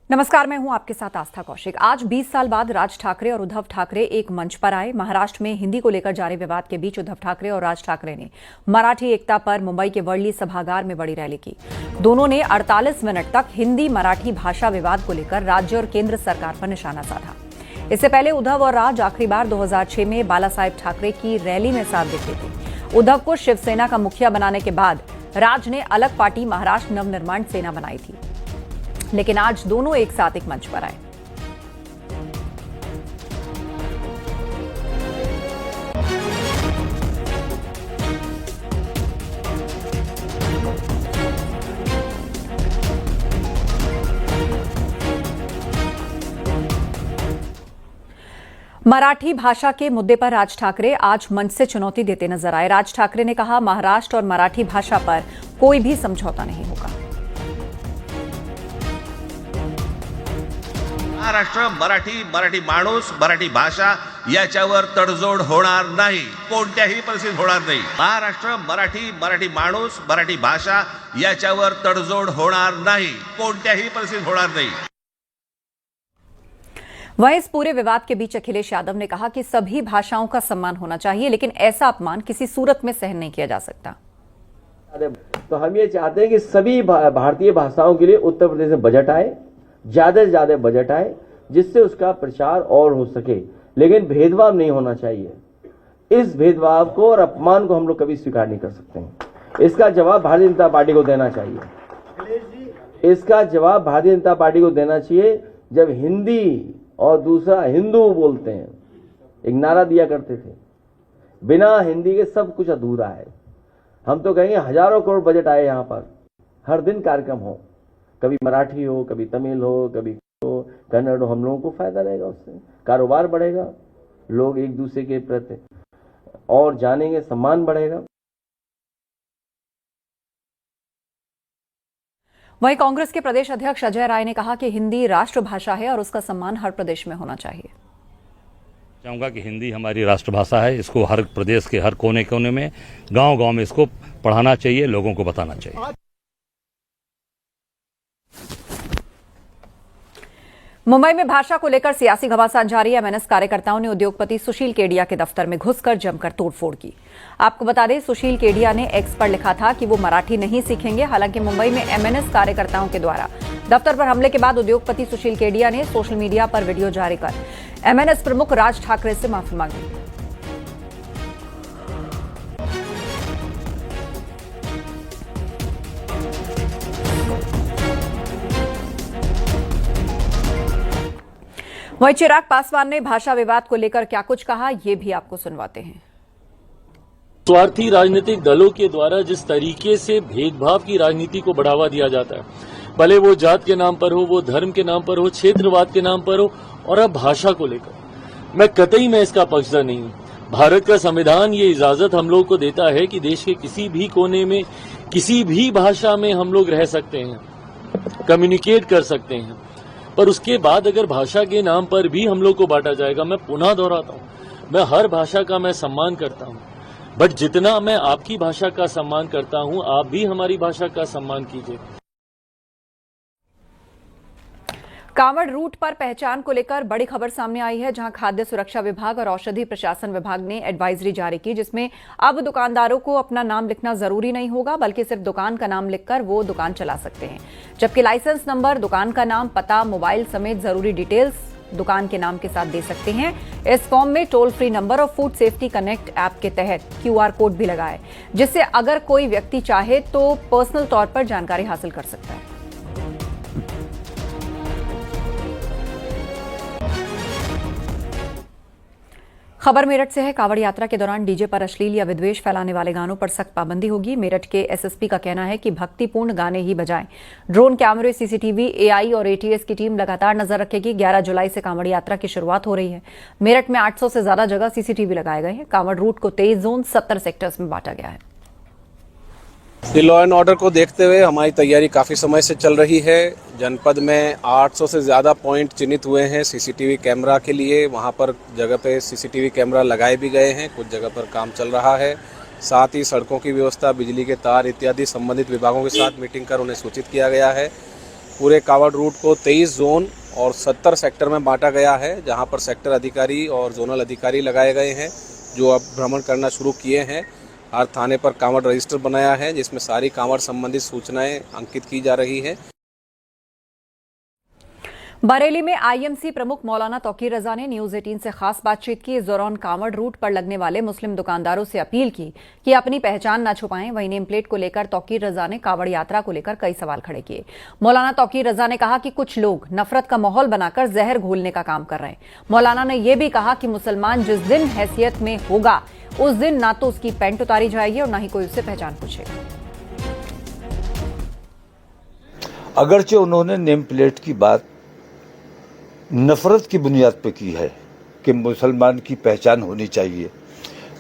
नमस्कार, मैं हूं आपके साथ आस्था कौशिक। आज 20 साल बाद राज ठाकरे और उद्धव ठाकरे एक मंच पर आए। महाराष्ट्र में हिंदी को लेकर जारी विवाद के बीच उद्धव ठाकरे और राज ठाकरे ने मराठी एकता पर मुंबई के वर्ली सभागार में बड़ी रैली की। दोनों ने 48 मिनट तक हिंदी मराठी भाषा विवाद को लेकर राज्य और केंद्र सरकार पर निशाना साधा। इससे पहले उद्धव और राज आखिरी बार 2006 में बाला साहेब ठाकरे की रैली में साथ दिखे थे। उद्धव को शिवसेना का मुखिया बनाने के बाद राज ने अलग पार्टी महाराष्ट्र नवनिर्माण सेना बनाई थी, लेकिन आज दोनों एक साथ एक मंच पर आए। मराठी भाषा के मुद्दे पर राज ठाकरे आज मंच से चुनौती देते नजर आए। राज ठाकरे ने कहा, महाराष्ट्र और मराठी भाषा पर कोई भी समझौता नहीं होगा। महाराष्ट्र, मराठी माणूस, मराठी भाषा याच्यावर तडजोड होणार नाही, कोणत्याही परिस्थितीत होणार नाही। महाराष्ट्र, मराठी माणूस, मराठी भाषा याच्यावर तडजोड होणार नाही, कोणत्याही परिस्थितीत होणार नाही। वहीं इस पूरे विवाद के बीच अखिलेश यादव ने कहा कि सभी भाषाओं का सम्मान होना चाहिए, लेकिन ऐसा अपमान किसी सूरत में सहन नहीं किया जा सकता। तो हम ये चाहते हैं कि सभी भारतीय भाषाओं के लिए उत्तर प्रदेश में बजट आए, ज्यादा से ज्यादा बजट आए, जिससे उसका प्रचार और हो सके, लेकिन भेदभाव नहीं होना चाहिए। इस भेदभाव को और अपमान को हम लोग कभी स्वीकार नहीं कर सकते हैं। इसका जवाब भारतीय जनता पार्टी को देना चाहिए। इसका जवाब भारतीय जनता पार्टी को देना चाहिए। जब हिंदी और दूसरा हिंदू बोलते हैं, एक नारा दिया करते थे, बिना हिंदी के सब कुछ अधूरा है। हम तो कहेंगे हजारों करोड़ बजट आए यहाँ पर, हर दिन कार्यक्रम हो, कभी मराठी हो, कभी तमिल हो, कभी कन्नड़ हो, हम लोगों को फायदा रहेगा, उससे कारोबार बढ़ेगा, लोग एक दूसरे के प्रति और जानेंगे, सम्मान बढ़ेगा। वहीं कांग्रेस के प्रदेश अध्यक्ष अजय राय ने कहा कि हिंदी राष्ट्रभाषा है और उसका सम्मान हर प्रदेश में होना चाहिए। चाहूंगा कि हिंदी हमारी राष्ट्रभाषा है, इसको हर प्रदेश के हर कोने कोने में, गांव-गांव में इसको पढ़ाना चाहिए, लोगों को बताना चाहिए। मुंबई में भाषा को लेकर सियासी घमासान जारी है। एमएनएस कार्यकर्ताओं ने उद्योगपति सुशील केडिया के दफ्तर में घुसकर जमकर तोड़फोड़ की। आपको बता दें, सुशील केडिया ने एक्स पर लिखा था कि वो मराठी नहीं सीखेंगे। हालांकि मुंबई में एमएनएस कार्यकर्ताओं के द्वारा दफ्तर पर हमले के बाद उद्योगपति सुशील केडिया ने सोशल मीडिया पर वीडियो जारी कर एमएनएस प्रमुख राज ठाकरे से माफी मांगी। वहीं चिराग पासवान ने भाषा विवाद को लेकर क्या कुछ कहा, ये भी आपको सुनवाते हैं। स्वार्थी राजनीतिक दलों के द्वारा जिस तरीके से भेदभाव की राजनीति को बढ़ावा दिया जाता है, भले वो जात के नाम पर हो, वो धर्म के नाम पर हो, क्षेत्रवाद के नाम पर हो, और अब भाषा को लेकर मैं कतई मैं इसका पक्षधर नहीं हूं। भारत का संविधान ये इजाजत हम लोग को देता है कि देश के किसी भी कोने में किसी भी भाषा में हम लोग रह सकते हैं, कम्युनिकेट कर सकते हैं, पर उसके बाद अगर भाषा के नाम पर भी हम लोग को बांटा जाएगा, मैं पुनः दोहराता हूं, मैं हर भाषा का मैं सम्मान करता हूं, बट जितना मैं आपकी भाषा का सम्मान करता हूं, आप भी हमारी भाषा का सम्मान कीजिए। कांवड़ रूट पर पहचान को लेकर बड़ी खबर सामने आई है, जहां खाद्य सुरक्षा विभाग और औषधि प्रशासन विभाग ने एडवाइजरी जारी की, जिसमें अब दुकानदारों को अपना नाम लिखना जरूरी नहीं होगा, बल्कि सिर्फ दुकान का नाम लिखकर वो दुकान चला सकते हैं। जबकि लाइसेंस नंबर, दुकान का नाम, पता, मोबाइल समेत जरूरी डिटेल्स दुकान के नाम के साथ दे सकते हैं। इस फॉर्म में टोल फ्री नंबर और फूड सेफ्टी कनेक्ट ऐप के तहत QR कोड भी लगा है, जिससे अगर कोई व्यक्ति चाहे तो पर्सनल तौर पर जानकारी हासिल कर सकता है। खबर मेरठ से है। कांवड़ यात्रा के दौरान डीजे पर अश्लील या विद्वेष फैलाने वाले गानों पर सख्त पाबंदी होगी। मेरठ के एसएसपी का कहना है कि भक्तिपूर्ण गाने ही बजाएं। ड्रोन कैमरे, सीसीटीवी, एआई और एटीएस की टीम लगातार नजर रखेगी। 11 जुलाई से कांवड़ यात्रा की शुरुआत हो रही है। मेरठ में 800 से ज्यादा जगह सीसीटीवी लगाए गए हैं। कांवड़ रूट को 23 जोन 70 सेक्टर्स में बांटा गया है। लॉ एंड ऑर्डर को देखते हुए हमारी तैयारी काफ़ी समय से चल रही है। जनपद में 800 से ज़्यादा पॉइंट चिन्हित हुए हैं सीसीटीवी कैमरा के लिए। वहां पर जगह पे सीसीटीवी कैमरा लगाए भी गए हैं, कुछ जगह पर काम चल रहा है। साथ ही सड़कों की व्यवस्था, बिजली के तार इत्यादि संबंधित विभागों के साथ मीटिंग कर उन्हें सूचित किया गया है। पूरे कावड़ रूट को 23 जोन और 70 सेक्टर में बांटा गया है, जहां पर सेक्टर अधिकारी और जोनल अधिकारी लगाए गए हैं जो अब भ्रमण करना शुरू किए हैं। हर थाने पर कांवड़ रजिस्टर बनाया है जिसमें सारी कांवड़ संबंधित सूचनाएं अंकित की जा रही है। बरेली में आईएमसी प्रमुख मौलाना तौकीर रजा ने न्यूज 18 से खास बातचीत की। इस दौरान कांवड़ रूट पर लगने वाले मुस्लिम दुकानदारों से अपील की कि अपनी पहचान न छुपाएं। वहीं नेम प्लेट को लेकर तौकीर रजा ने कांवड़ यात्रा को लेकर कई सवाल खड़े किए। मौलाना तौकीर रजा ने कहा कि कुछ लोग नफरत का माहौल बनाकर जहर घोलने का काम कर रहे हैं। मौलाना ने यह भी कहा कि मुसलमान जिस दिन हैसियत में होगा उस दिन ना तो उसकी पैंट उतारी जाएगी और न ही कोई उससे पहचान पूछेगा। अगरचे उन्होंने नेम प्लेट की बात नफरत की बुनियाद पर की है कि मुसलमान की पहचान होनी चाहिए।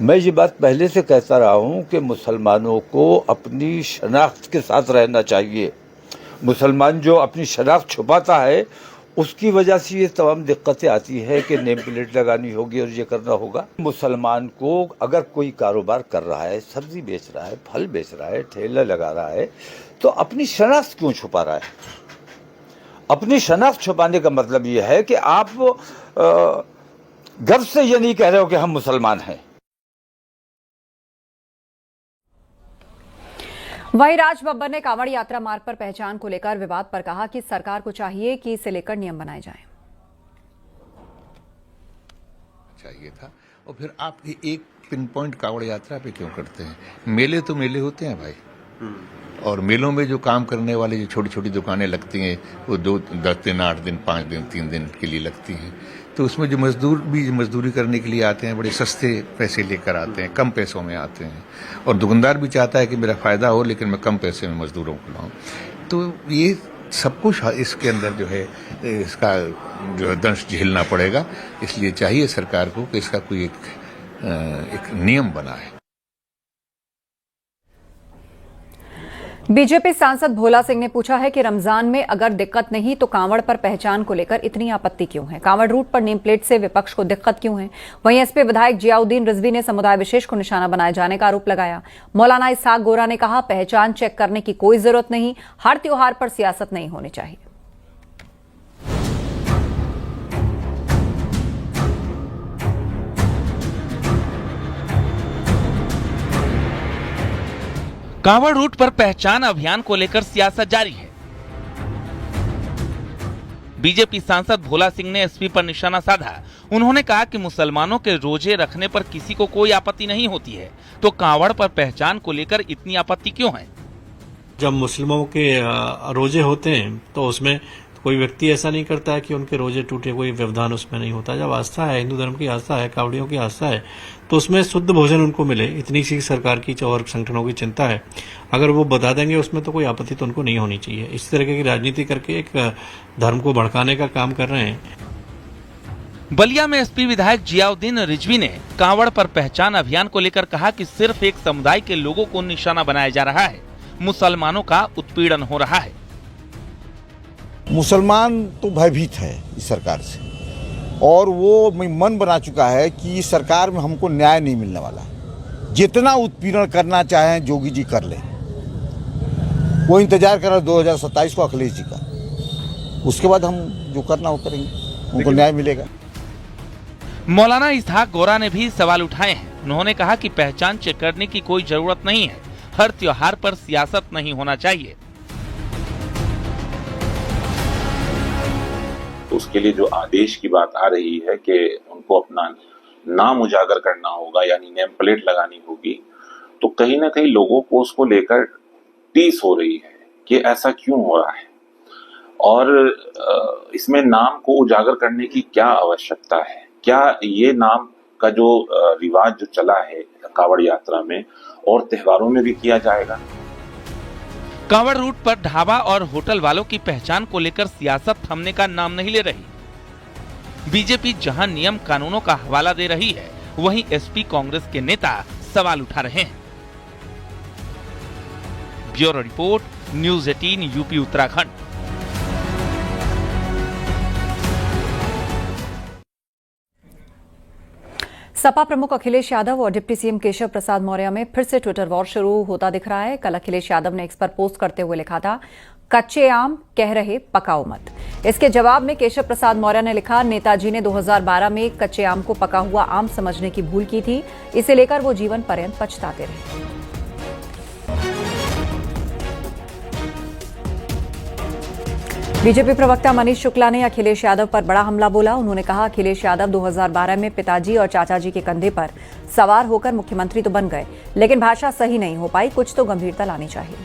मैं ये बात पहले से कहता रहा हूं कि मुसलमानों को अपनी शनाख्त के साथ रहना चाहिए। मुसलमान जो अपनी शनाख्त छुपाता है उसकी वजह से ये तमाम दिक्कतें आती है कि नेम प्लेट लगानी होगी और ये करना होगा। मुसलमान को अगर कोई कारोबार कर रहा है, सब्जी बेच रहा है, फल बेच रहा है, ठेला लगा रहा है, तो अपनी शनाख्त क्यों छुपा रहा है? अपनी शनाख्त छुपाने का मतलब यह है कि आप गर्व से ये नहीं कह रहे हो कि हम मुसलमान हैं। वहीं राज बब्बर ने कांवड़ यात्रा मार्ग पर पहचान को लेकर विवाद पर कहा कि सरकार को चाहिए कि इसे लेकर नियम बनाए जाएं। चाहिए था और फिर आप एक पिन पॉइंट कांवड़ यात्रा पे क्यों करते हैं? मेले तो मेले होते हैं भाई, और मेलों में जो काम करने वाले जो छोटी छोटी दुकानें लगती हैं वो 10 दिन 8 दिन 5 दिन 3 दिन के लिए लगती हैं, तो उसमें जो मजदूर भी मजदूरी करने के लिए आते हैं बड़े सस्ते पैसे लेकर आते हैं, कम पैसों में आते हैं, और दुकानदार भी चाहता है कि मेरा फ़ायदा हो लेकिन मैं कम पैसे में मजदूरों को लाऊं। तो ये सब कुछ इसके अंदर जो है इसका जो है दंश झेलना पड़ेगा। इसलिए चाहिए सरकार को कि इसका कोई एक नियम बनाए। बीजेपी सांसद भोला सिंह ने पूछा है कि रमजान में अगर दिक्कत नहीं तो कांवड़ पर पहचान को लेकर इतनी आपत्ति क्यों है? कांवड़ रूट पर नेम प्लेट से विपक्ष को दिक्कत क्यों है? वहीं एसपी विधायक जियाउद्दीन रिजवी ने समुदाय विशेष को निशाना बनाए जाने का आरोप लगाया। मौलाना इसहाक गोरा ने कहा पहचान चेक करने की कोई जरूरत नहीं, हर त्योहार पर सियासत नहीं होनी चाहिए। कांवड़ रूट पर पहचान अभियान को लेकर सियासत जारी है। बीजेपी सांसद भोला सिंह ने एसपी पर निशाना साधा। उन्होंने कहा कि मुसलमानों के रोजे रखने पर किसी को कोई आपत्ति नहीं होती है, तो कांवड़ पर पहचान को लेकर इतनी आपत्ति क्यों है? जब मुस्लिमों के रोजे होते हैं तो उसमें कोई व्यक्ति ऐसा नहीं करता है कि उनके रोजे टूटे, कोई व्यवधान उसमें नहीं होता। जब आस्था है, हिंदू धर्म की आस्था है, कावड़ियों की आस्था है, तो उसमें शुद्ध भोजन उनको मिले, इतनी सी सरकार की और संगठनों की चिंता है। अगर वो बता देंगे उसमें तो कोई आपत्ति तो उनको नहीं होनी चाहिए। इस तरह की राजनीति करके एक धर्म को भड़काने का काम कर रहे हैं। बलिया में एसपी विधायक जियाउद्दीन रिजवी ने कांवड़ पर पहचान अभियान को लेकर कहा कि सिर्फ एक समुदाय के लोगों को निशाना बनाया जा रहा है, मुसलमानों का उत्पीड़न हो रहा है। मुसलमान तो भयभीत है इस सरकार से, और वो मन बना चुका है कि इस सरकार में हमको न्याय नहीं मिलने वाला। जितना उत्पीड़न करना चाहें जोगी जी कर लें, वो इंतजार कर रहा 2027 को अखिलेश जी का, उसके बाद हम जो करना वो करेंगे, उनको न्याय मिलेगा। मौलाना इसहाक गोरा ने भी सवाल उठाए हैं। उन्होंने कहा कि पहचान चेक करने की कोई जरूरत नहीं है, हर त्योहार पर सियासत नहीं होना चाहिए। तो उसके लिए जो आदेश की बात आ रही है कि उनको अपना नाम उजागर करना होगा, यानी नेम प्लेट लगानी होगी, तो कहीं ना कहीं लोगों को उसको लेकर टीस हो रही है कि ऐसा क्यों हो रहा है, और इसमें नाम को उजागर करने की क्या आवश्यकता है? क्या ये नाम का जो रिवाज जो चला है कांवड़ यात्रा में और त्योहारों में भी किया जाएगा? कांवड़ रूट पर ढाबा और होटल वालों की पहचान को लेकर सियासत थमने का नाम नहीं ले रही। बीजेपी जहां नियम कानूनों का हवाला दे रही है, वहीं एसपी कांग्रेस के नेता सवाल उठा रहे हैं। Bureau report, news 18 UP Uttarakhand. Sapa प्रमुख अखिलेश यादव और डिप्टी सीएम केशव प्रसाद मौर्य में फिर से ट्विटर वॉर शुरू होता दिख रहा है। कल अखिलेश यादव ने एक्स पर पोस्ट करते हुए लिखा था, कच्चे आम कह रहे पकाओ मत। इसके जवाब में केशव प्रसाद मौर्य ने लिखा, नेताजी ने 2012 में कच्चे आम को पका हुआ आम समझने की भूल की थी, इसे लेकर वो जीवन पर्यंत पछताते रहे। बीजेपी प्रवक्ता मनीष शुक्ला ने अखिलेश यादव पर बड़ा हमला बोला। उन्होंने कहा, अखिलेश यादव 2012 में पिताजी और चाचा जी के कंधे पर सवार होकर मुख्यमंत्री तो बन गए, लेकिन भाषा सही नहीं हो पाई, कुछ तो गंभीरता लानी चाहिए।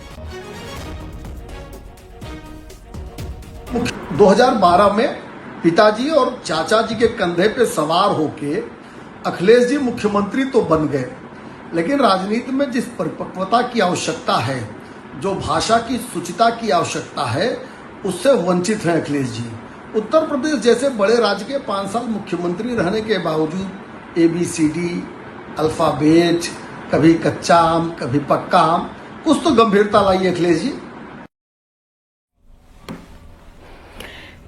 2012 में पिताजी और चाचा जी के कंधे पे सवार होके अखिलेश जी मुख्यमंत्री तो बन गए, लेकिन राजनीति में जिस परिपक्वता की आवश्यकता है, जो भाषा की शुचिता की आवश्यकता है, उससे वंचित हैं अखिलेश जी। उत्तर प्रदेश जैसे बड़े राज्य के 5 साल मुख्यमंत्री रहने के बावजूद ABCD, अल्फाबेट, कभी कच्चा आम कभी पक्का आम, कुछ तो गंभीरता लाइए अखिलेश जी।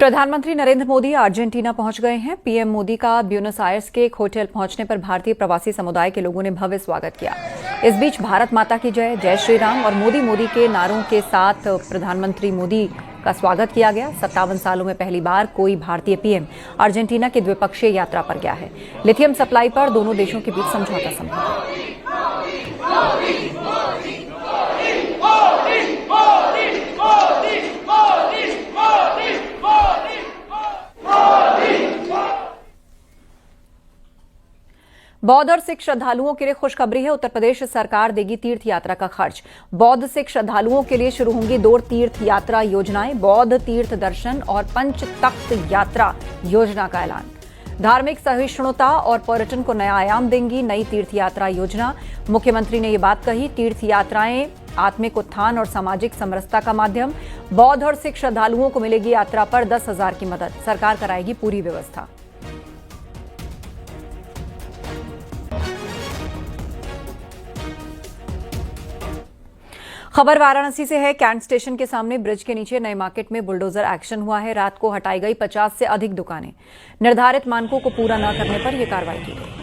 प्रधानमंत्री नरेंद्र मोदी अर्जेंटीना पहुंच गए हैं। पीएम मोदी का ब्यूनस आयर्स के एक होटल पहुंचने पर भारतीय प्रवासी समुदाय के लोगों ने भव्य स्वागत किया। इस बीच भारत माता की जय, जय श्री राम और मोदी मोदी के नारों के साथ प्रधानमंत्री मोदी का स्वागत किया गया। 57 सालों में पहली बार कोई भारतीय पीएम अर्जेंटीना की द्विपक्षीय यात्रा पर गया है। लिथियम सप्लाई पर दोनों देशों के बीच समझौता संभव है। बौद्ध और सिख श्रद्धालुओं के लिए खुशखबरी है। उत्तर प्रदेश सरकार देगी तीर्थ यात्रा का खर्च। बौद्ध सिख श्रद्धालुओं के लिए शुरू होंगी 2 तीर्थ यात्रा योजनाएं। बौद्ध तीर्थ दर्शन और पंच तख्त यात्रा योजना का ऐलान। धार्मिक सहिष्णुता और पर्यटन को नया आयाम देंगी नई तीर्थ यात्रा योजना। मुख्यमंत्री ने ये बात कही, तीर्थ यात्राएं आत्मिक उत्थान और सामाजिक समरसता का माध्यम। बौद्ध और सिख श्रद्धालुओं को मिलेगी यात्रा पर 10,000 की मदद। सरकार कराएगी पूरी व्यवस्था। खबर वाराणसी से है। कैंट स्टेशन के सामने ब्रिज के नीचे नए मार्केट में बुलडोजर एक्शन हुआ है। रात को हटाई गई 50 से अधिक दुकानें। निर्धारित मानकों को पूरा न करने पर यह कार्रवाई की गई।